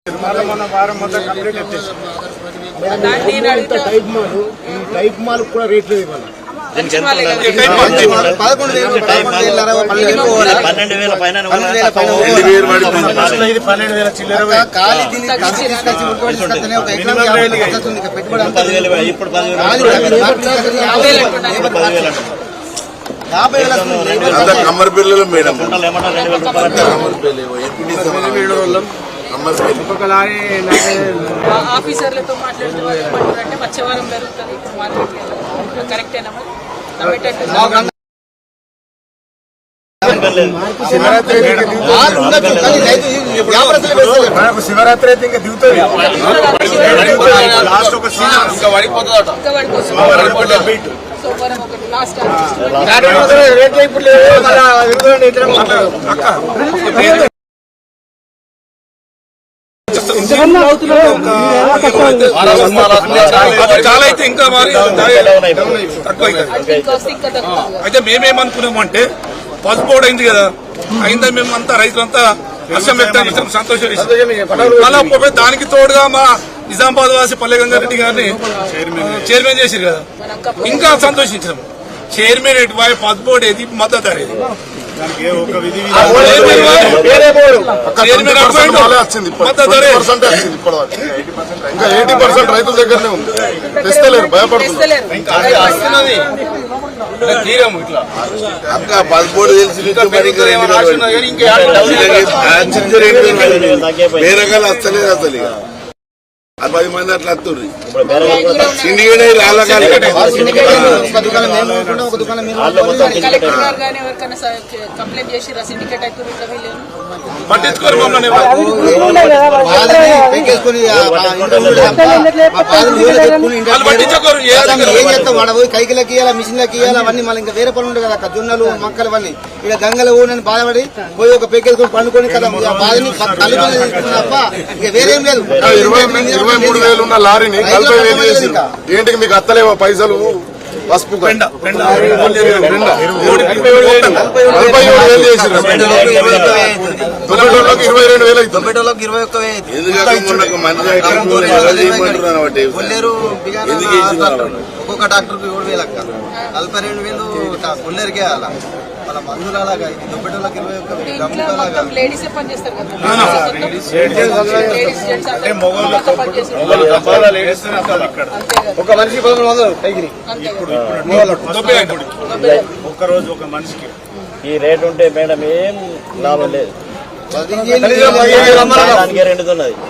మన వారం మొత్తం కంప్లీట్ వచ్చేసి టైప్ మాల్ కూడా రేట్లు ఇవ్వాలి. 11,000 చిల్లర కమ్మరి పిల్లలు మేడం ఆఫీసర్లతో మాట్లాడుతూ వచ్చేవారం జరుగుతుంది. కరెక్టేనా శివరాత్రి అయితే ఇంకా దిగుతుంది. సోమవారం ఒకటి లాస్ట్ చాలా అయితే ఇంకా అయితే మేమేమనుకున్నామంటే పసుపోడు అయింది కదా, అయిందా మేము అంతా రైతులంతా హర్షం వ్యక్తం చేసాం, సంతోషం అలా దానికి తోడుగా మా నిజామాబాద్ వాసి పల్లె గంగారెడ్డి గారిని చైర్మన్ చేసారు కదా, ఇంకా సంతోషించాం. చైర్మన్ ఎటు వాయి పసుపోడు ఏది మద్దతు అనేది ఇంకా 80% రైతుల దగ్గరనే ఉంది. తెస్తలేరు, భయపడుతున్నారు. పదమూడు వేరే రకాలు వస్తలేదు అసలు. 10 మంది అట్లా వస్తుంది. సిండికేట్ పట్టించుకోరు మమ్మల్ని. కైకిలకి ఇవ్వాలి, మిషన్లకి ఇవ్వాలి, అవన్నీ మళ్ళీ ఇంకా వేరే పనులు ఉంటాయి కదా, జొన్నలు మొక్కలు అవన్నీ ఇక్కడ గంగలు ఊనని బాధపడి పోయి ఒక పెక్కేసుకొని పండుకొని కదా బాధని కలుపుకొని తప్ప ఇంకా వేరేం లేదు. 23,000 ఉన్న లారీని 40,000 చేసి ఏంటికి మీకు అత్తలేవా పైసలు? పసుపు 47,000 చేసి తొమ్మిదిలోకి 22,000 ఒక్కొక్క డాక్టర్ కు 7,000 అక్క, 42,000 కొల్లేరుకే అలా మన మందులు అలాగా. దుబ్బెటోళ్ళకి 21,000 లేడీసే పని చేస్తారు కదా, ఒక మనిషి 1100 పైకి ఒక్కరోజు ఒక మనిషికి ఈ రేటు ఉంటే మేడం ఏం లాభం లేదు, 10,000 రెండుతున్నది.